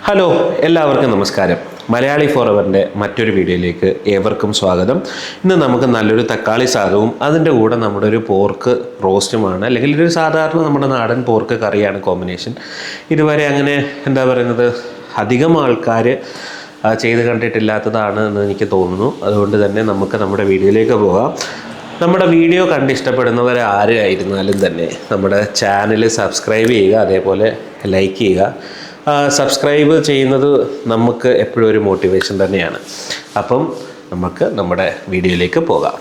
Hello, എല്ലാവർക്കും നമസ്കാരം. മലയാളി ഫോറവറിൻ്റെ മറ്റൊരു വീഡിയോയിലേക്ക് ഏവർക്കും സ്വാഗതം. ഇന്ന് നമുക്ക് നല്ലൊരു തക്കാളി സാദവും അതിൻ്റെ കൂടെ നമ്മുടെ ഒരു പോർക്ക് റോസ്റ്റുമാണ്, അല്ലെങ്കിൽ ഒരു സാധാരണ നമ്മുടെ നാടൻ പോർക്ക് കറിയാണ് കോമ്പിനേഷൻ. ഇതുവരെ അങ്ങനെ എന്താ പറയുന്നത് അധികം ആൾക്കാർ ചെയ്ത് കണ്ടിട്ടില്ലാത്തതാണ് എന്ന് എനിക്ക് തോന്നുന്നു. അതുകൊണ്ട് തന്നെ നമുക്ക് നമ്മുടെ വീഡിയോയിലേക്ക് പോകാം. നമ്മുടെ വീഡിയോ കണ്ട് ഇഷ്ടപ്പെടുന്നവർ ആരായിരുന്നാലും തന്നെ നമ്മുടെ ചാനൽ സബ്സ്ക്രൈബ് ചെയ്യുക, അതേപോലെ ലൈക്ക് ചെയ്യുക. സബ്സ്ക്രൈബ് ചെയ്യുന്നത് നമുക്ക് എപ്പോഴും ഒരു മോട്ടിവേഷൻ തന്നെയാണ്. അപ്പം നമുക്ക് നമ്മുടെ വീഡിയോയിലേക്ക് പോകാം.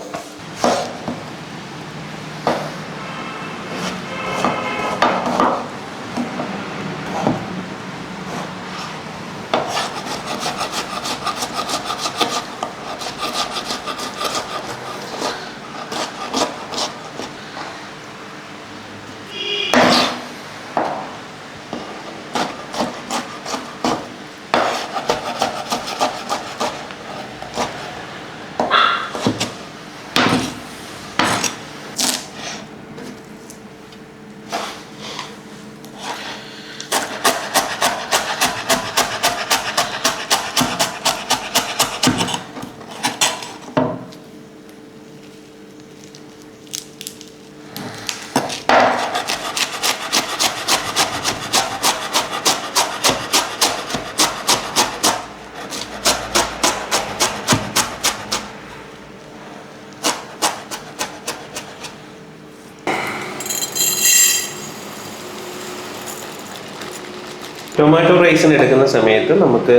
ടൊമാറ്റോ റൈസിന് എടുക്കുന്ന സമയത്ത് നമുക്ക്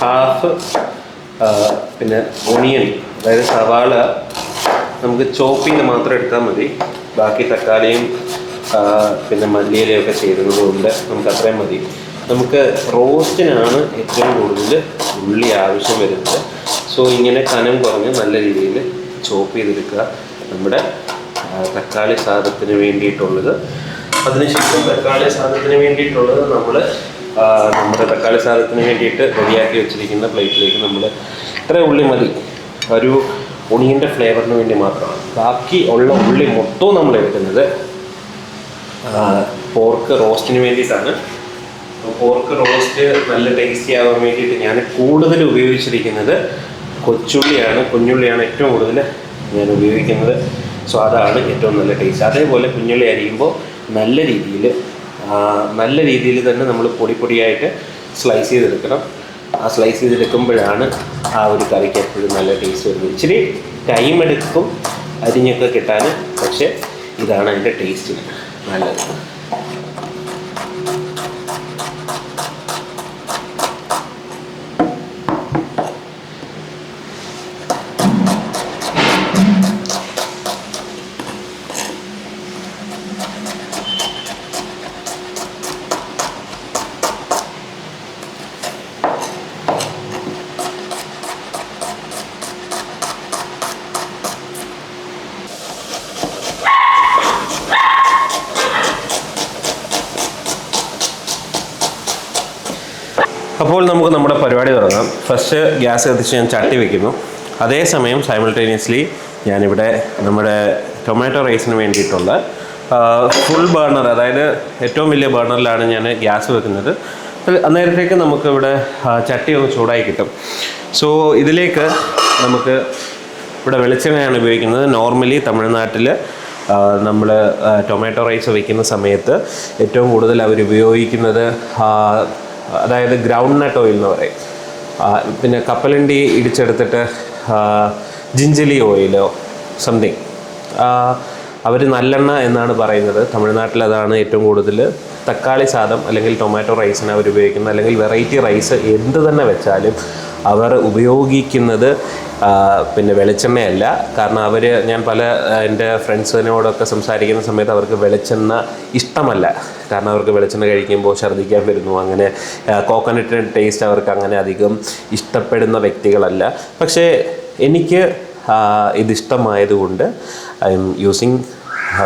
ഹാഫ് പിന്നെ ഒണിയൻ, അതായത് സവാള നമുക്ക് ചോപ്പ് ചെയ്ത് മാത്രം എടുത്താൽ മതി. ബാക്കി തക്കാളിയും പിന്നെ മല്ലിയിലയൊക്കെ ചേരുന്നത് കൊണ്ട് നമുക്ക് അത്രയും മതി. നമുക്ക് റോസ്റ്റിനാണ് ഏറ്റവും കൂടുതൽ ഉള്ളി ആവശ്യം വരുന്നത്. സോ ഇങ്ങനെ കനം കുറഞ്ഞ് നല്ല രീതിയിൽ ചോപ്പ് ചെയ്തെടുക്കുക നമ്മുടെ തക്കാളി സാദത്തിന് വേണ്ടിയിട്ടുള്ളത്. അതിനുശേഷം തക്കാളി സാദത്തിന് വേണ്ടിയിട്ടുള്ളത് നമ്മുടെ തക്കാളി സാദത്തിന് വേണ്ടിയിട്ട് റെഡിയാക്കി വെച്ചിരിക്കുന്ന പ്ലേറ്റിലേക്ക് നമ്മൾ ഇത്ര ഉള്ളി മതി, ഒരു ഉണിയൻ്റെ ഫ്ലേവറിന് വേണ്ടി മാത്രമാണ്. ബാക്കി ഉള്ള ഉള്ളി മൊത്തവും നമ്മൾ എടുക്കുന്നത് പോർക്ക് റോസ്റ്റിന് വേണ്ടിയിട്ടാണ്. പോർക്ക് റോസ്റ്റ് നല്ല ടേസ്റ്റി ആവാൻ വേണ്ടിയിട്ട് ഞാൻ കൂടുതൽ ഉപയോഗിച്ചിരിക്കുന്നത് കൊച്ചുള്ളിയാണ്, കുഞ്ഞുള്ളിയാണ് ഏറ്റവും കൂടുതൽ ഞാൻ ഉപയോഗിക്കുന്നത്. സോ അതാണ് ഏറ്റവും നല്ല ടേസ്റ്റ്. അതേപോലെ കുഞ്ഞുള്ളി അരിയുമ്പോൾ നല്ല രീതിയിൽ തന്നെ നമ്മൾ പൊടിയായിട്ട് സ്ലൈസ് ചെയ്തെടുക്കണം. ആ സ്ലൈസ് ചെയ്തെടുക്കുമ്പോഴാണ് ആ ഒരു കറിക്ക് എപ്പോഴും നല്ല ടേസ്റ്റ് വരുന്നത്. ഇച്ചിരി ടൈം എടുക്കും അരിഞ്ഞൊക്കെ കിട്ടാൻ, പക്ഷേ ഇതാണ് അതിൻ്റെ ടേസ്റ്റ് നല്ലത്. അപ്പോൾ നമുക്ക് നമ്മുടെ പരിപാടി തുടങ്ങാം. ഫസ്റ്റ് ഗ്യാസ് കത്തിച്ച് ഞാൻ ചട്ടി വയ്ക്കുന്നു. അതേസമയം സൈമൾട്ടേനിയസ്ലി ഞാനിവിടെ നമ്മുടെ ടൊമാറ്റോ റൈസിന് വേണ്ടിയിട്ടുള്ള ഫുൾ ബർണർ, അതായത് ഏറ്റവും വലിയ ബർണറിലാണ് ഞാൻ ഗ്യാസ് വെക്കുന്നത്. അന്നേരത്തേക്ക് നമുക്കിവിടെ ചട്ടി ഒന്ന് ചൂടായി കിട്ടും. സോ ഇതിലേക്ക് നമുക്ക് ഇവിടെ വെളിച്ചെണ്ണയാണ് ഉപയോഗിക്കുന്നത്. നോർമലി തമിഴ്നാട്ടിൽ നമ്മൾ ടൊമാറ്റോ റൈസ് വയ്ക്കുന്ന സമയത്ത് ഏറ്റവും കൂടുതൽ അവർ ഉപയോഗിക്കുന്നത് അതായത് ഗ്രൗണ്ട് നട്ട് ഓയിൽ എന്ന് പറയും. പിന്നെ കപ്പലണ്ടി ഇടിച്ചെടുത്തിട്ട് ജിഞ്ചലി ഓയിലോ സംതിങ്, അവർ നല്ലെണ്ണ എന്നാണ് പറയുന്നത്. തമിഴ്നാട്ടിൽ അതാണ് ഏറ്റവും കൂടുതൽ തക്കാളി സാദം അല്ലെങ്കിൽ ടൊമാറ്റോ റൈസിന് അവർ ഉപയോഗിക്കുന്നത്. അല്ലെങ്കിൽ വെറൈറ്റി റൈസ് എന്ത് തന്നെ വെച്ചാലും അവർ ഉപയോഗിക്കുന്നത് പിന്നെ വെളിച്ചെണ്ണയല്ല. കാരണം ഞാൻ പല എൻ്റെ ഫ്രണ്ട്സിനോടൊക്കെ സംസാരിക്കുന്ന സമയത്ത് അവർക്ക് വെളിച്ചെണ്ണ ഇഷ്ടമല്ല. കാരണം അവർക്ക് വെളിച്ചെണ്ണ കഴിക്കുമ്പോൾ ഛർദ്ദിക്കാൻ വരുന്നു, അങ്ങനെ കോക്കനട്ട് ടേസ്റ്റ് അവർക്ക് അങ്ങനെ അധികം ഇഷ്ടപ്പെടുന്ന വ്യക്തികളല്ല. പക്ഷേ എനിക്ക് ഇതിഷ്ടമായതുകൊണ്ട് ഐ എം യൂസിങ്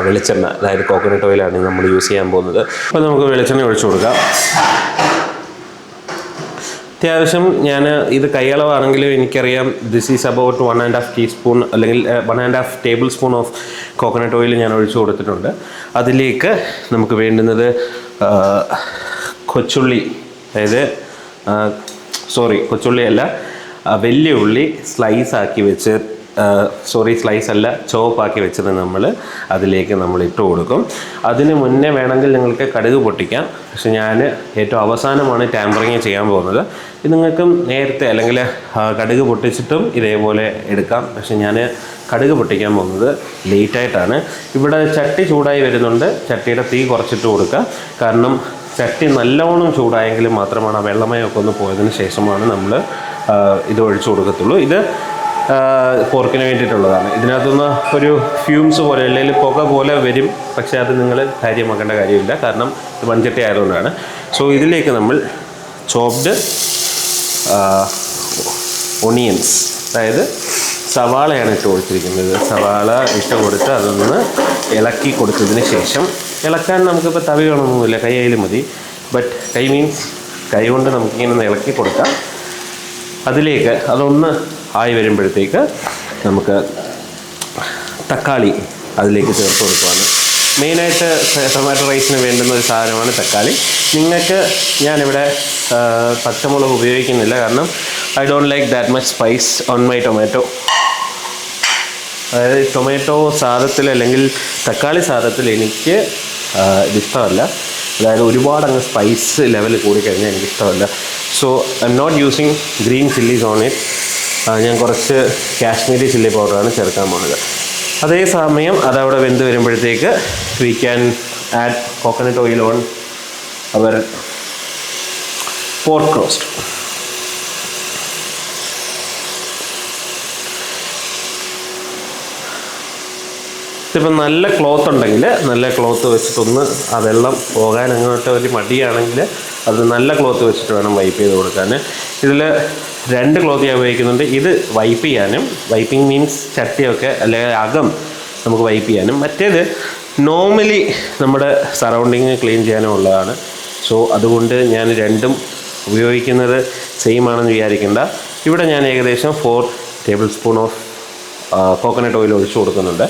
വെളിച്ചെണ്ണ, അതായത് കോക്കനട്ട് ഓയിലാണ് നമ്മൾ യൂസ് ചെയ്യാൻ പോകുന്നത്. അപ്പോൾ നമുക്ക് വെളിച്ചെണ്ണ ഒഴിച്ചു കൊടുക്കാം. അത്യാവശ്യം ഞാൻ ഇത് കൈയളവാണെങ്കിലും എനിക്കറിയാം ദിസ് ഈസ് അബൌട്ട് 1.5 ടീസ്പൂൺ അല്ലെങ്കിൽ 1.5 table spoon of coconut oil ഞാൻ ഒഴിച്ചു കൊടുത്തിട്ടുണ്ട്. അതിലേക്ക് നമുക്ക് വേണ്ടുന്നത് കൊച്ചുള്ളി, അതായത് കൊച്ചുള്ളിയല്ല, വലിയ ഉള്ളി സ്ലൈസ് ആക്കി വെച്ച് സ്ലൈസ് അല്ല, ചോപ്പാക്കി വെച്ചത് നമ്മൾ അതിലേക്ക് നമ്മൾ ഇട്ട് കൊടുക്കും. അതിന് മുന്നേ വേണമെങ്കിൽ നിങ്ങൾക്ക് കടുക് പൊട്ടിക്കാം. പക്ഷെ ഞാൻ ഏറ്റവും അവസാനമാണ് ടാമ്പറിങ് ചെയ്യാൻ പോകുന്നത്. ഇത് നിങ്ങൾക്കും നേരത്തെ അല്ലെങ്കിൽ കടുക് പൊട്ടിച്ചിട്ടും ഇതേപോലെ എടുക്കാം. പക്ഷെ ഞാൻ കടുക് പൊട്ടിക്കാൻ പോകുന്നത് ലേറ്റായിട്ടാണ്. ഇവിടെ ചട്ടി ചൂടായി വരുന്നുണ്ട്. ചട്ടിയുടെ തീ കുറച്ചിട്ട് കൊടുക്കുക. കാരണം ചട്ടി നല്ലവണ്ണം ചൂടായെങ്കിൽ മാത്രമാണ് ആ വെള്ളമയമൊക്കെ ഒന്ന് പോയതിന് ശേഷമാണ് നമ്മൾ ഇത് ഒഴിച്ചു കൊടുക്കത്തുള്ളൂ. ഇത് പോർക്കിന് വേണ്ടിയിട്ടുള്ളതാണ്. ഇതിനകത്തുനിന്ന് ഒരു ഫ്യൂംസ് പോലെ അല്ലെങ്കിൽ പുക പോലെ വരും. പക്ഷേ അത് നിങ്ങൾ കാര്യമാക്കേണ്ട കാര്യമില്ല, കാരണം ഇത് മൺചട്ടി ആയതുകൊണ്ടാണ്. സോ ഇതിലേക്ക് നമ്മൾ ചോപ്ഡ് ഒണിയൻസ്, അതായത് സവാളയാണ് ഇട്ട് കൊടുത്തിരിക്കുന്നത്. സവാള ഇട്ട് കൊടുത്ത് അതൊന്ന് ഇളക്കി കൊടുത്തതിന് ശേഷം, ഇളക്കാൻ നമുക്കിപ്പോൾ തവി വേണമെന്നൊന്നുമില്ല, കൈ ആയാലും മതി. ബട്ട് കൈ കൊണ്ട് നമുക്കിങ്ങനെ ഇളക്കി കൊടുക്കാം. അതിലേക്ക് അതൊന്ന് ആയി വരുമ്പോഴത്തേക്ക് നമുക്ക് തക്കാളി അതിലേക്ക് ചേർത്ത് കൊടുക്കുകയാണ്. മെയിനായിട്ട് ടൊമാറ്റോ റൈസിന് വേണ്ടുന്ന ഒരു സാധനമാണ് തക്കാളി. ഞാനിവിടെ പച്ചമുളക് ഉപയോഗിക്കുന്നില്ല, കാരണം I don't like that much spice on my tomato. അതായത് ടൊമാറ്റോ സാധത്തിൽ അല്ലെങ്കിൽ തക്കാളി സാധത്തിൽ എനിക്ക് ഇതിഷ്ടമല്ല. അതായത് ഒരുപാട് അങ്ങ് സ്പൈസ് ലെവൽ കൂടിക്കഴിഞ്ഞാൽ എനിക്കിഷ്ടമല്ല. So I'm not using green chillies on it. ഞാൻ കുറച്ച് കാശ്മീരി ചില്ലി പൗഡറാണ് ചേർക്കാൻ പോകുന്നത്. അതേസമയം അതവിടെ വെന്ത് വരുമ്പോഴത്തേക്ക് we can add coconut oil on our pork roast. ഇപ്പം നല്ല ക്ലോത്ത് ഉണ്ടെങ്കിൽ നല്ല ക്ലോത്ത് വെച്ചിട്ടൊന്ന് ആ വെള്ളം പോകാൻ അങ്ങോട്ട് ഒരു മടിയാണെങ്കിൽ അത് നല്ല ക്ലോത്ത് വെച്ചിട്ട് വേണം വൈപ്പ് ചെയ്ത് കൊടുക്കാൻ. ഇതിൽ 2 ക്ലോത്ത് ഞാൻ ഉപയോഗിക്കുന്നുണ്ട്. ഇത് വൈപ്പ് ചെയ്യാനും, വൈപ്പിംഗ് മീൻസ് ചട്ടിയൊക്കെ അല്ലെങ്കിൽ അകം നമുക്ക് വൈപ്പ് ചെയ്യാനും, മറ്റേത് നോർമലി നമ്മുടെ സറൗണ്ടിങ് ക്ലീൻ ചെയ്യാനും ഉള്ളതാണ്. സോ അതുകൊണ്ട് ഞാൻ രണ്ടും ഉപയോഗിക്കുന്നത് സെയിം ആണെന്ന് വിചാരിക്കേണ്ട. ഇവിടെ ഞാൻ ഏകദേശം 4 table spoon of coconut oil ഒഴിച്ചു കൊടുക്കുന്നുണ്ട്.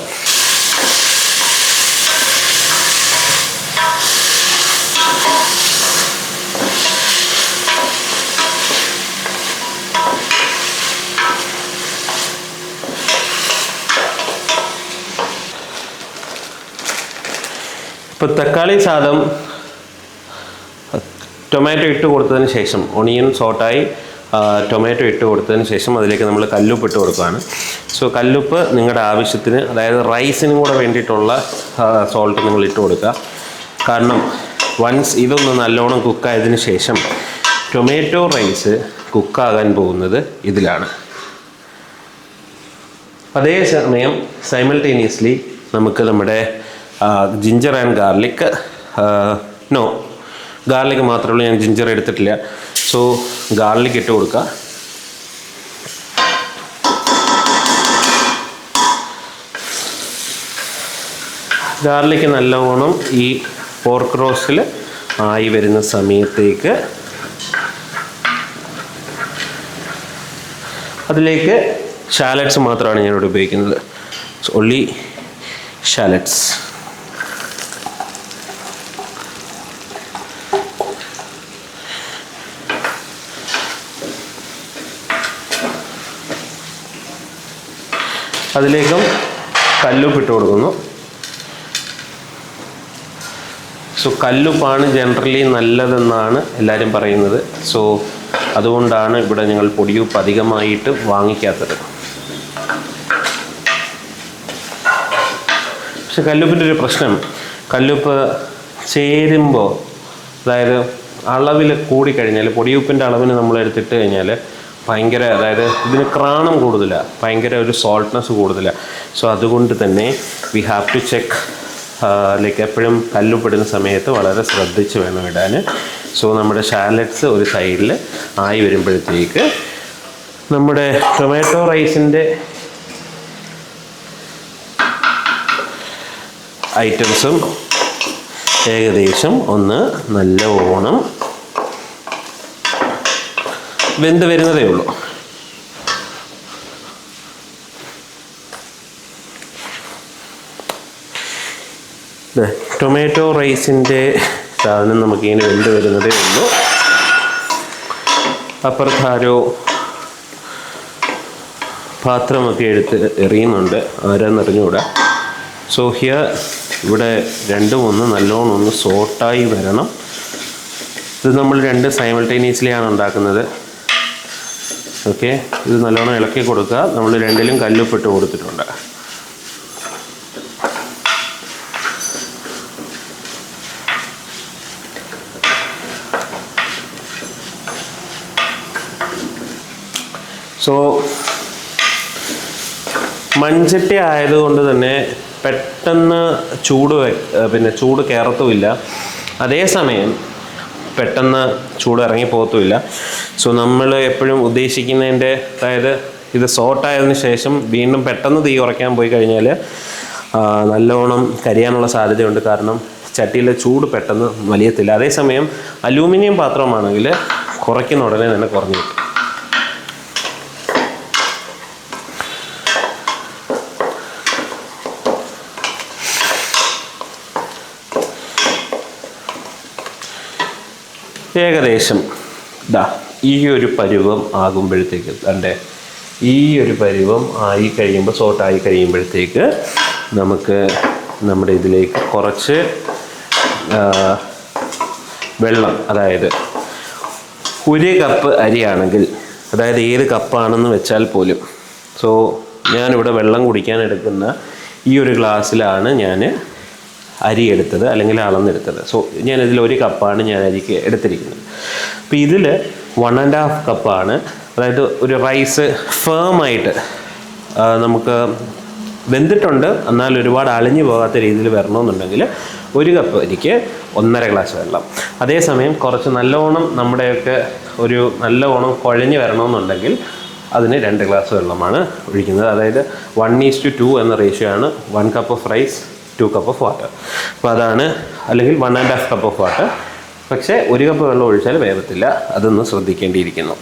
ഇപ്പോൾ തക്കാളി സാദം ടൊമാറ്റോ ഇട്ട് കൊടുത്തതിന് ശേഷം, ഒണിയൻ സോട്ടായി ടൊമാറ്റോ ഇട്ട് കൊടുത്തതിന് ശേഷം അതിലേക്ക് നമ്മൾ കല്ലുപ്പ് ഇട്ട് കൊടുക്കുകയാണ്. സോ കല്ലുപ്പ് നിങ്ങളുടെ ആവശ്യത്തിന്, അതായത് റൈസിനും കൂടെ വേണ്ടിയിട്ടുള്ള സോൾട്ട് നിങ്ങൾ ഇട്ട് കൊടുക്കുക. കാരണം വൺസ് ഇതൊന്ന് നല്ലോണം കുക്കായതിന് ശേഷം ടൊമാറ്റോ റൈസ് കുക്കാകാൻ പോകുന്നത് ഇതിലാണ്. അതേസമയം സൈമൾട്ടേനിയസ്ലി നമുക്ക് നമ്മുടെ ജിഞ്ചർ ആൻഡ് ഗാർലിക്, ഗാർലിക് മാത്രമേ ഉള്ളൂ, ഞാൻ ജിഞ്ചർ എടുത്തിട്ടില്ല. സോ ഗാർലിക് ഇട്ട് കൊടുക്കുക. ഗാർലിക് നല്ലവണ്ണം ഈ പോർക്ക് റോസ്റ്റിൽ ആയി വരുന്ന സമയത്തേക്ക് അതിലേക്ക് ഷാലറ്റ്സ് മാത്രമാണ് ഞാനിവിടെ ഉപയോഗിക്കുന്നത്. Only shallots. അതിലേക്കും കല്ലുപ്പ് ഇട്ട് കൊടുക്കുന്നു. സോ കല്ലുപ്പാണ് ജനറലി നല്ലതെന്നാണ് എല്ലാവരും പറയുന്നത്. സോ അതുകൊണ്ടാണ് ഇവിടെ ഞങ്ങൾ പൊടിയുപ്പ് അധികമായിട്ട് വാങ്ങിക്കാത്തത്. പക്ഷെ കല്ലുപ്പിൻ്റെ ഒരു പ്രശ്നം, കല്ലുപ്പ് ചേരുമ്പോൾ, അതായത് അളവിൽ കൂടിക്കഴിഞ്ഞാൽ, പൊടിയുപ്പിൻ്റെ അളവിന് നമ്മൾ എടുത്തിട്ട് കഴിഞ്ഞാൽ ഭയങ്കര, അതായത് ഇതിന് ക്രാണം കൂടുതലാണ്, ഭയങ്കര ഒരു സോൾട്ട്നെസ് കൂടുതലാണ്. സോ അതുകൊണ്ട് തന്നെ we have to check, like എപ്പോഴും കല്ലുപ്പിടുന്ന സമയത്ത് വളരെ ശ്രദ്ധിച്ച് വേണം ഇടാൻ. സോ നമ്മുടെ ഷാലറ്റ്സ് ഒരു സൈഡിൽ ആയി വരുമ്പോഴത്തേക്ക് നമ്മുടെ ടൊമാറ്റോ റൈസിൻ്റെ ഐറ്റംസും ഏകദേശം ഒന്ന് നല്ലോണം വെന്ത് വരുന്നതേ ഉള്ളൂ. ടൊമാറ്റോ റൈസിൻ്റെ സാധനം നമുക്കിങ്ങനെ വെന്ത് വരുന്നതേ ഉള്ളൂ. അപ്പുറത്താരോ പാത്രമൊക്കെ എടുത്ത് എറിയുന്നുണ്ട്, ആരാന്നറിഞ്ഞുകൂടാ. സോ ഹിയർ ഇവിടെ രണ്ടും നല്ലോണം സോട്ടായി വരണം. ഇത് നമ്മൾ രണ്ട് സൈമൾട്ടേനിയസ്ലി ആണ് ഉണ്ടാക്കുന്നത്. ഓക്കെ, ഇത് നല്ലോണം ഇളക്കി കൊടുക്കുക. നമ്മൾ രണ്ടിലും കല്ലുപ്പിട്ട് കൊടുത്തിട്ടുണ്ട്. സോ മൺചട്ടി ആയതുകൊണ്ട് തന്നെ പെട്ടെന്ന് ചൂട് കയറത്തുമില്ല, അതേസമയം പെട്ടെന്ന് ചൂട് ഇറങ്ങിപ്പോകത്തുമില്ല. സോ നമ്മൾ എപ്പോഴും ഉദ്ദേശിക്കുന്നതിൻ്റെ, അതായത് ഇത് സോട്ടായതിനു ശേഷം വീണ്ടും പെട്ടെന്ന് തീ കുറയ്ക്കാൻ പോയി കഴിഞ്ഞാൽ നല്ലോണം കരിയാനുള്ള സാധ്യതയുണ്ട്. കാരണം ചട്ടിയിലെ ചൂട് പെട്ടെന്ന് വലിയത്തില്ല. അതേസമയം അലൂമിനിയം പാത്രമാണെങ്കിൽ കുറയ്ക്കുന്ന ഉടനെ തന്നെ കുറഞ്ഞു കിട്ടും. ഏകദേശം ഈ ഒരു പരുവം ആകുമ്പോഴത്തേക്ക് ഈ ഒരു പരുവം ആയി കഴിയുമ്പോൾ, സോട്ടായി കഴിയുമ്പോഴത്തേക്ക് നമുക്ക് നമ്മുടെ ഇതിലേക്ക് കുറച്ച് വെള്ളം, അതായത് 1 കപ്പ് അരിയാണെങ്കിൽ, അതായത് ഏത് കപ്പാണെന്ന് വെച്ചാൽ പോലും, സോ ഞാനിവിടെ വെള്ളം കുടിക്കാൻ എടുക്കുന്ന ഈ ഒരു ഗ്ലാസ്സിലാണ് ഞാൻ അരി എടുത്തത്, അല്ലെങ്കിൽ അളന്നെടുത്തത്. സോ ഞാനിതിൽ 1 കപ്പാണ് ഞാൻ അരിക്ക് എടുത്തിരിക്കുന്നത്. അപ്പോൾ ഇതിൽ 1.5 കപ്പാണ്, അതായത് ഒരു റൈസ് ഫേമായിട്ട് നമുക്ക് വെന്തിട്ടുണ്ട് എന്നാൽ ഒരുപാട് അളിഞ്ഞു പോകാത്ത രീതിയിൽ വരണമെന്നുണ്ടെങ്കിൽ 1 കപ്പ് അരിക്ക് 1.5 ഗ്ലാസ് വെള്ളം. അതേസമയം കുറച്ച് നല്ലോണം നമ്മുടെയൊക്കെ ഒരു നല്ലോണം കുഴഞ്ഞ് വരണമെന്നുണ്ടെങ്കിൽ അതിന് 2 ഗ്ലാസ് വെള്ളമാണ് ഒഴിക്കുന്നത്. അതായത് 1:2 എന്ന റേഷ്യോ ആണ്. 1 cup of rice, 2 cup of water. അപ്പോൾ അതാണ്, അല്ലെങ്കിൽ 1.5 കപ്പ് ഓഫ് വാട്ടർ. പക്ഷേ 1 കപ്പ് വെള്ളം ഒഴിച്ചാൽ വേവത്തില്ല, അതൊന്ന് ശ്രദ്ധിക്കേണ്ടിയിരിക്കുന്നു.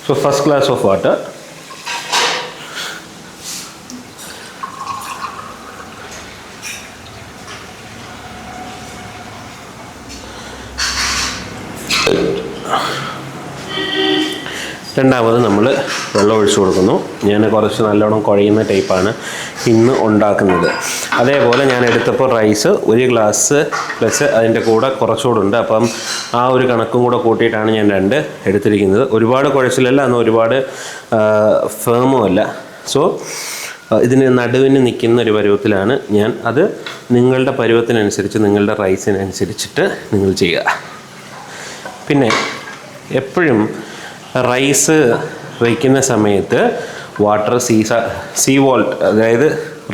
So first glass of water. രണ്ടാമത് നമ്മൾ വെള്ളം ഒഴിച്ചു കൊടുക്കുന്നു. ഞാൻ കുറച്ച് നല്ലോണം കുഴയുന്ന ടൈപ്പാണ് ഇന്ന് ഉണ്ടാക്കുന്നത്. അതേപോലെ ഞാൻ എടുത്തപ്പോൾ റൈസ് 1 ഗ്ലാസ് പ്ലസ് അതിൻ്റെ കൂടെ കുറച്ചുകൂടുണ്ട്. അപ്പം ആ ഒരു കണക്കും കൂടെ കൂട്ടിയിട്ടാണ് ഞാൻ 2 എടുത്തിരിക്കുന്നത്. ഒരുപാട് കുഴച്ചിലല്ല, എന്നാൽ ഒരുപാട് ഫേമും അല്ല. സോ ഇതിന് നടുവിന് നിൽക്കുന്ന ഒരു പരുവത്തിലാണ് ഞാൻ. അത് നിങ്ങളുടെ പരുവത്തിനനുസരിച്ച്, നിങ്ങളുടെ റൈസിനനുസരിച്ചിട്ട് നിങ്ങൾ ചെയ്യുക. പിന്നെ എപ്പോഴും റൈസ് വയ്ക്കുന്ന സമയത്ത് വാട്ടർ സീ വോൾട്ട്, അതായത്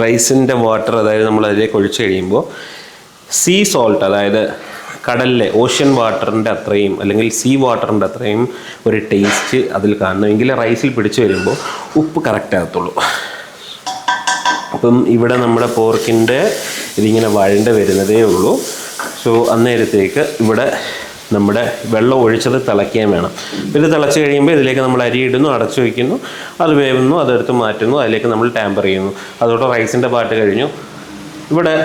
റൈസിൻ്റെ വാട്ടർ, അതായത് നമ്മൾ അതിലേക്ക് ഒഴിച്ച് കഴിയുമ്പോൾ സീ സോൾട്ട്, അതായത് കടലിലെ ഓഷ്യൻ വാട്ടറിൻ്റെ അത്രയും അല്ലെങ്കിൽ സീ വാട്ടറിൻ്റെ അത്രയും ഒരു ടേസ്റ്റ് അതിൽ കാണണമെങ്കിൽ റൈസിൽ പിടിച്ച് വരുമ്പോൾ ഉപ്പ് കറക്റ്റ് ആകത്തുള്ളൂ. അപ്പം ഇവിടെ നമ്മുടെ പോർക്കിൻ്റെ ഇതിങ്ങനെ വഴണ്ട് വരുന്നതേ ഉള്ളൂ. സോ അന്നേരത്തേക്ക് ഇവിടെ നമ്മുടെ വെള്ളം ഒഴിച്ചത് തിളയ്ക്കാൻ വേണം. ഇത് തിളച്ച് കഴിയുമ്പോൾ ഇതിലേക്ക് നമ്മൾ അരി ഇടുന്നു, അടച്ചു വയ്ക്കുന്നു, അത് വേവുന്നു, അതെടുത്ത് മാറ്റുന്നു, അതിലേക്ക് നമ്മൾ ടാമ്പർ ചെയ്യുന്നു. അതോടെ റൈസിൻ്റെ പാട്ട് കഴിഞ്ഞു. ഇവിടെ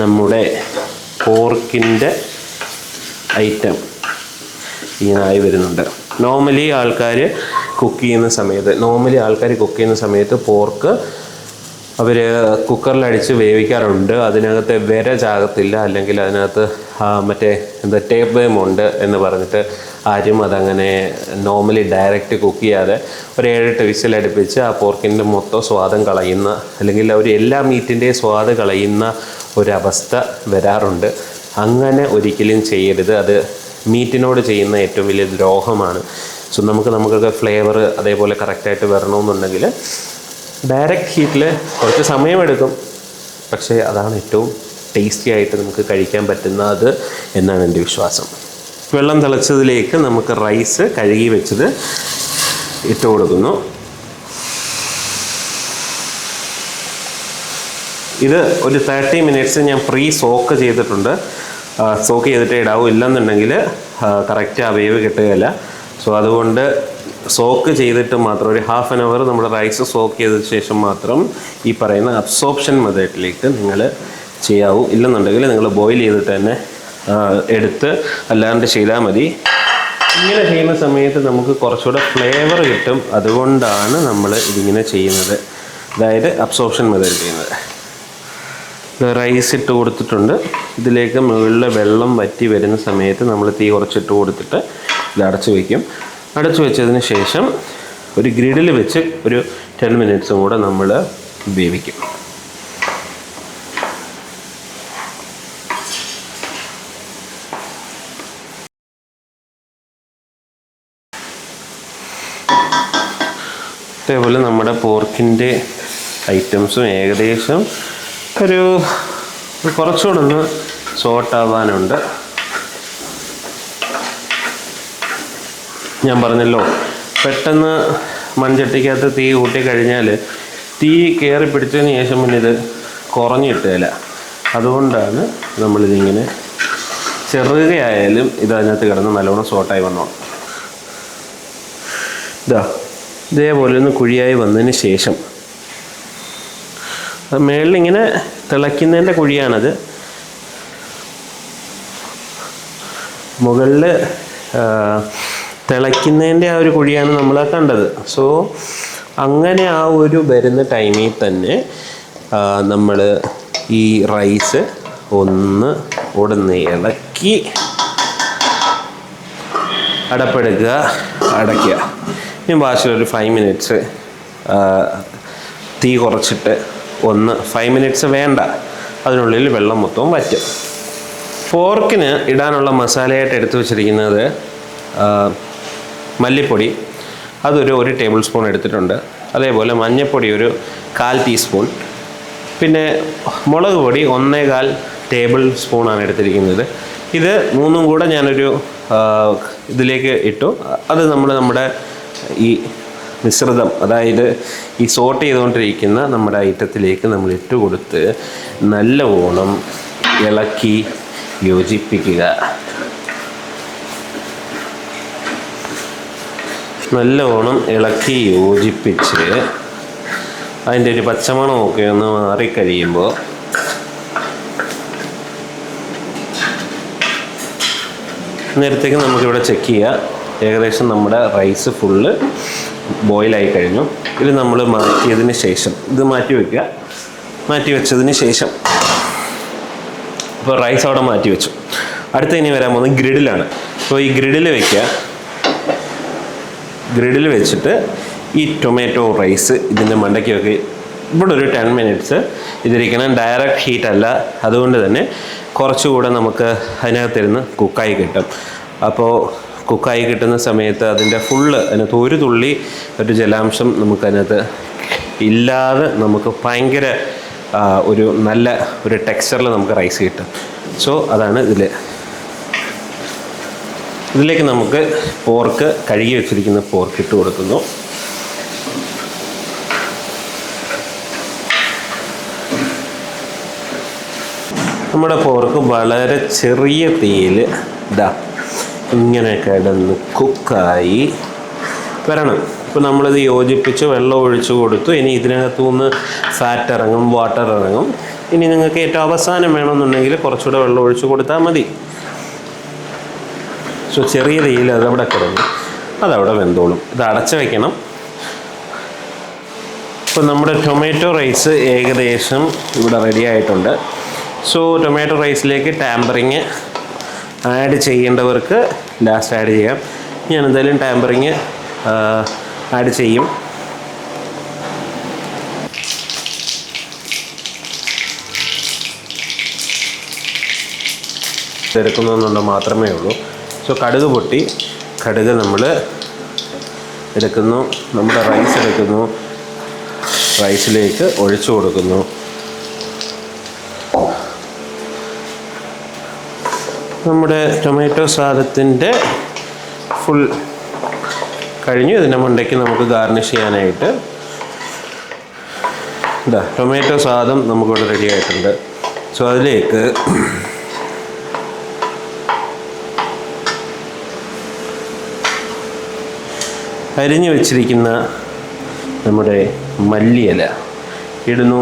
നമ്മുടെ പോർക്കിൻ്റെ ഐറ്റം ഇങ്ങനായി വരുന്നുണ്ട്. നോർമലി ആൾക്കാർ കുക്ക് ചെയ്യുന്ന സമയത്ത് പോർക്ക് അവർ കുക്കറിലടിച്ച് വേവിക്കാറുണ്ട്. അതിനകത്ത് വിര ചാകത്തില്ല, അല്ലെങ്കിൽ അതിനകത്ത് മറ്റേ ടേപ്പ് വേമുണ്ട് എന്ന് പറഞ്ഞിട്ട് ആരും അതങ്ങനെ നോർമലി ഡയറക്റ്റ് കുക്ക് ചെയ്യാതെ ഒരു 7-8 വിസിലടുപ്പിച്ച് ആ പോർക്കിൻ്റെ മൊത്തം സ്വാദം കളയുന്ന, അല്ലെങ്കിൽ അവർ എല്ലാ മീറ്റിൻ്റെയും സ്വാദ് കളയുന്ന ഒരവസ്ഥ വരാറുണ്ട്. അങ്ങനെ ഒരിക്കലും ചെയ്യരുത്. അത് മീറ്റിനോട് ചെയ്യുന്ന ഏറ്റവും വലിയ ദ്രോഹമാണ്. സോ നമുക്കൊക്കെ ഫ്ലേവർ അതേപോലെ കറക്റ്റായിട്ട് വരണമെന്നുണ്ടെങ്കിൽ ഡയറക്റ്റ് ഹീറ്റിൽ കുറച്ച് സമയമെടുക്കും, പക്ഷേ അതാണ് ഏറ്റവും ടേസ്റ്റി ആയിട്ട് നമുക്ക് കഴിക്കാൻ പറ്റുന്നത് എന്നാണ് എൻ്റെ വിശ്വാസം. വെള്ളം തിളച്ചതിലേക്ക് നമുക്ക് റൈസ് കഴുകി വെച്ചത് ഇട്ട് കൊടുക്കുന്നു. ഇത് ഒരു 30 മിനിറ്റ്സ് ഞാൻ സോക്ക് ചെയ്തിട്ടുണ്ട്. സോക്ക് ചെയ്തിട്ടേ ഇടാവൂ. ഇല്ലെന്നുണ്ടെങ്കിൽ കറക്റ്റ് ആ വേവ് കിട്ടുകയില്ല. സോ അതുകൊണ്ട് സോക്ക് ചെയ്തിട്ട് മാത്രം ഒരു ഹാഫ് ആൻ അവർ നമ്മുടെ റൈസ് സോക്ക് ചെയ്തതിന് ശേഷം മാത്രം ഈ പറയുന്ന അബ്സോർപ്ഷൻ മെത്തേഡിലേക്ക് നിങ്ങൾ ചെയ്യാവൂ. ഇല്ലെന്നുണ്ടെങ്കിൽ നിങ്ങൾ ബോയിൽ ചെയ്തിട്ട് തന്നെ എടുത്ത് അല്ലാണ്ട് ചെയ്താൽ മതി. ഇങ്ങനെ ചെയ്യുന്ന സമയത്ത് നമുക്ക് കുറച്ചുകൂടെ ഫ്ലേവർ കിട്ടും. അതുകൊണ്ടാണ് നമ്മൾ ഇതിങ്ങനെ ചെയ്യുന്നത്, അതായത് അബ്സോർപ്ഷൻ മെത്തേഡ് ചെയ്യുന്നത്. റൈസ് ഇട്ട് കൊടുത്തിട്ടുണ്ട്. ഇതിലേക്ക് മുകളിൽ വെള്ളം വറ്റി വരുന്ന സമയത്ത് നമ്മൾ തീ കുറച്ചിട്ട് കൊടുത്തിട്ട് ഇത് അടച്ചു വയ്ക്കും. അടച്ചു വെച്ചതിന് ശേഷം ഒരു ഗ്രിഡിൽ വെച്ച് ഒരു 10 മിനിറ്റ്സും കൂടെ നമ്മൾ വേവിക്കും. അതേപോലെ നമ്മുടെ പോർക്കിൻ്റെ ഐറ്റംസും ഏകദേശം ഒരു കുറച്ചുകൂടെ ഒന്ന് സോട്ടാവാനുണ്ട്. ഞാൻ പറഞ്ഞല്ലോ, പെട്ടെന്ന് മൺചട്ടിക്കകത്ത് തീ കൂട്ടി കഴിഞ്ഞാൽ തീ കയറി പിടിച്ചതിന് ശേഷം പിന്നെ ഇത് കുറഞ്ഞിട്ടില്ല. അതുകൊണ്ടാണ് നമ്മളിതിങ്ങനെ ചെറുകയായാലും ഇത് അതിനകത്ത് കിടന്ന് നല്ലോണം സോട്ടായി വന്നോളും. ഇതേപോലെ ഒന്ന് കുഴിയായി വന്നതിന് ശേഷം അത് മേളിലിങ്ങനെ തിളയ്ക്കുന്നതിൻ്റെ കുഴിയാണത്. മുകളിൽ തിളയ്ക്കുന്നതിൻ്റെ ആ ഒരു കുഴിയാണ് നമ്മൾ കണ്ടത്. സോ അങ്ങനെ ആ ഒരു വരുന്ന ടൈമിൽ തന്നെ നമ്മൾ ഈ റൈസ് ഒന്ന് ഇളക്കി അടപ്പെടുക്കുക, അടയ്ക്കുക. ഇനി ബാക്കിയൊരു 5 മിനിറ്റ്സ് തീ കുറച്ചിട്ട് 5 മിനിറ്റ്സ് വേണ്ട, അതിനുള്ളിൽ വെള്ളം മൊത്തവും വറ്റും. പോർക്കിന് ഇടാനുള്ള മസാലയായിട്ട് എടുത്തു വച്ചിരിക്കുന്നത് മല്ലിപ്പൊടി, അതൊരു 1 ടേബിൾ സ്പൂൺ എടുത്തിട്ടുണ്ട്. അതേപോലെ മഞ്ഞൾപ്പൊടി ഒരു 1/4 ടീസ്പൂൺ, പിന്നെ മുളക് പൊടി 1/4 ടേബിൾ സ്പൂണാണ് എടുത്തിരിക്കുന്നത്. ഇത് മൂന്നും കൂടെ ഞാനൊരു ഇതിലേക്ക് ഇട്ടു. അത് നമ്മുടെ ഈ മിശ്രിതം, അതായത് ഈ സോട്ട് ചെയ്തുകൊണ്ടിരിക്കുന്ന നമ്മുടെ ഐറ്റത്തിലേക്ക് നമ്മൾ ഇട്ട് കൊടുത്ത് നല്ലവണ്ണം ഇളക്കി യോജിപ്പിക്കുക. നല്ലവണ്ണം ഇളക്കി യോജിപ്പിച്ച് അതിൻ്റെ ഒരു പച്ചമണമൊക്കെ ഒന്ന് മാറിക്കഴിയുമ്പോൾ നേരത്തേക്ക് നമുക്കിവിടെ ചെക്ക് ചെയ്യാം. ഏകദേശം നമ്മുടെ റൈസ് ഫുള്ള് ബോയിലായി കഴിഞ്ഞു. ഇത് നമ്മൾ മാറ്റിയതിന് ശേഷം ഇത് മാറ്റി വയ്ക്കുക. മാറ്റി വെച്ചതിന് ശേഷം ഇപ്പോൾ റൈസ് അവിടെ മാറ്റി വെച്ചു. അടുത്ത ഇനി വരാൻ പോകുന്നത് ഗ്രിഡിലാണ്. അപ്പോൾ ഈ ഗ്രിഡിൽ വയ്ക്കുക. ഗ്രിഡിൽ വെച്ചിട്ട് ഈ ടൊമാറ്റോ റൈസ് ഇതിൻ്റെ മണ്ടയ്ക്ക് വെക്കുക. ഇവിടെ ഒരു 10 മിനിറ്റ്സ് ഇതിരിക്കണം. ഡയറക്റ്റ് ഹീറ്റ് അല്ല, അതുകൊണ്ട് തന്നെ കുറച്ചുകൂടെ നമുക്ക് അതിനകത്തിരുന്ന് കുക്കായി കിട്ടും. അപ്പോൾ കുക്കായി കിട്ടുന്ന സമയത്ത് അതിൻ്റെ അതിനകത്ത് ഒരു തുള്ളി ഒരു ജലാംശം നമുക്കതിനകത്ത് ഇല്ലാതെ നമുക്ക് ഭയങ്കര ഒരു നല്ല ഒരു ടെക്സ്ചറിൽ നമുക്ക് റൈസ് കിട്ടും. സോ അതാണ് ഇതിലേക്ക് നമുക്ക് പോർക്ക്, കഴുകി വെച്ചിരിക്കുന്ന പോർക്ക് ഇട്ട് കൊടുക്കുന്നു. നമ്മുടെ പോർക്ക് വളരെ ചെറിയ തീയിൽ ഇങ്ങനെ കിടന്ന് കുക്കായി വരണം. ഇപ്പോൾ നമ്മളിത് യോജിപ്പിച്ച് വെള്ളം ഒഴിച്ചു കൊടുത്തു. ഇനി ഇതിനകത്തു നിന്ന് ഫാറ്റ് ഇറങ്ങും, വാട്ടർ ഇറങ്ങും. ഇനി നിങ്ങൾക്ക് ഏറ്റവും അവസാനം വേണമെന്നുണ്ടെങ്കിൽ കുറച്ചുകൂടെ വെള്ളം ഒഴിച്ചു കൊടുത്താൽ മതി. സോ ചെറിയ തീയിൽ അതവിടെ കിടന്നു, അതവിടെ വെന്തോളും. ഇത് അടച്ചു വയ്ക്കണം. ഇപ്പോൾ നമ്മുടെ ടൊമാറ്റോ റൈസ് ഏകദേശം ഇവിടെ റെഡി ആയിട്ടുണ്ട്. സോ ടൊമാറ്റോ റൈസിലേക്ക് ടാമ്പറിങ് ആഡ് ചെയ്യേണ്ടവർക്ക് ലാസ്റ്റ് ആഡ് ചെയ്യാം. ഞാൻ എന്തായാലും ടാമ്പറിങ് ആഡ് ചെയ്യും. എടുക്കുന്നതെന്നുണ്ടോ മാത്രമേ ഉള്ളൂ. സോ കടുക് പൊട്ടി, കടുക് നമ്മൾ എടുക്കുന്നു. നമ്മുടെ റൈസ് എടുക്കുന്നു, റൈസിലേക്ക് ഒഴിച്ചു കൊടുക്കുന്നു. നമ്മുടെ ടൊമാറ്റോ സാലത്തിൻ്റെ ഫുൾ കഴിഞ്ഞു. ഇതിൻ്റെ മണ്ടയ്ക്ക് നമുക്ക് ഗാർണിഷ് ചെയ്യാനായിട്ട് ടൊമാറ്റോ സാദം നമുക്കിവിടെ റെഡി ആയിട്ടുണ്ട്. സോ അതിലേക്ക് അരിഞ്ഞു വെച്ചിരിക്കുന്ന നമ്മുടെ മല്ലിയില ഇടുന്നു.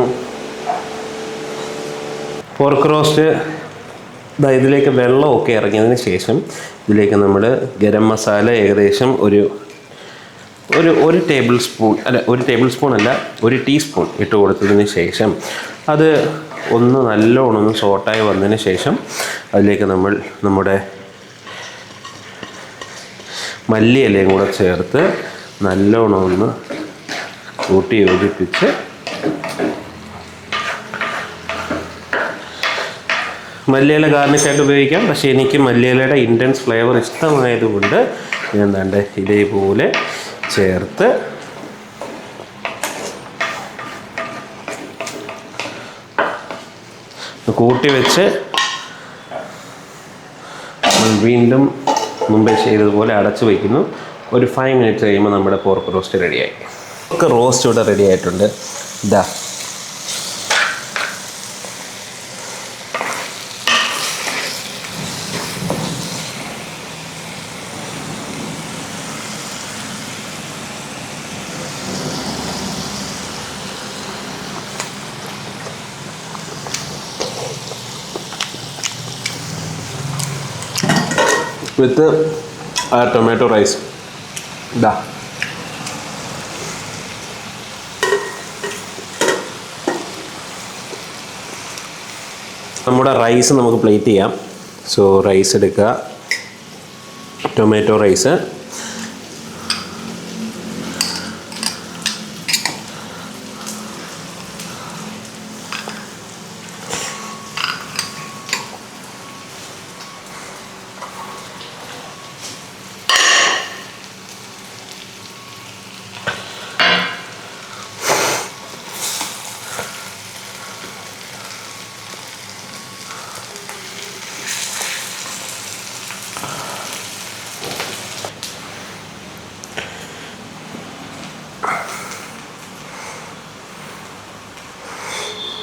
പോർക്ക് റോസ്റ്റ് ഇതിലേക്ക് വെള്ളമൊക്കെ ഇറങ്ങിയതിന് ശേഷം ഇതിലേക്ക് നമ്മൾ ഗരം മസാല ഏകദേശം ഒരു ടേബിൾ സ്പൂൺ അല്ല, ഒരു ടേബിൾ സ്പൂൺ അല്ല, ഒരു ടീസ്പൂൺ ഇട്ട് കൊടുത്തതിന് ശേഷം അത് ഒന്ന് നല്ലോണം ഒന്ന് സോട്ടായി വന്നതിന് ശേഷം അതിലേക്ക് നമ്മൾ നമ്മുടെ മല്ലിയിലയും കൂടെ ചേർത്ത് നല്ലോണം ഒന്ന് കൂട്ടി യോജിപ്പിച്ച് മല്ലിയില ഗാർണിഷായിട്ട് ഉപയോഗിക്കാം. പക്ഷേ എനിക്ക് മല്ലിയിലയുടെ ഇൻറ്റൻസ് ഫ്ലേവർ ഇഷ്ടമായതുകൊണ്ട് ഞാൻ ദാണ്ടെ ഇതേപോലെ ചേർത്ത് കൂട്ടി വെച്ച് വീണ്ടും മുമ്പേ ചെയ്തതുപോലെ അടച്ചു വയ്ക്കുന്നു. ഒരു 5 മിനിറ്റ് കഴിയുമ്പോൾ നമ്മുടെ പോർക്ക് റോസ്റ്റ് റെഡിയായി. പോർക്ക് റോസ്റ്റ് ഇവിടെ റെഡി ആയിട്ടുണ്ട്. ഇതാ വിത്ത് ടൊമാറ്റോ റൈസ്. ഇതാ നമ്മുടെ റൈസ് നമുക്ക് പ്ലേറ്റ് ചെയ്യാം. സോ റൈസ് എടുക്കുക, ടൊമാറ്റോ റൈസ്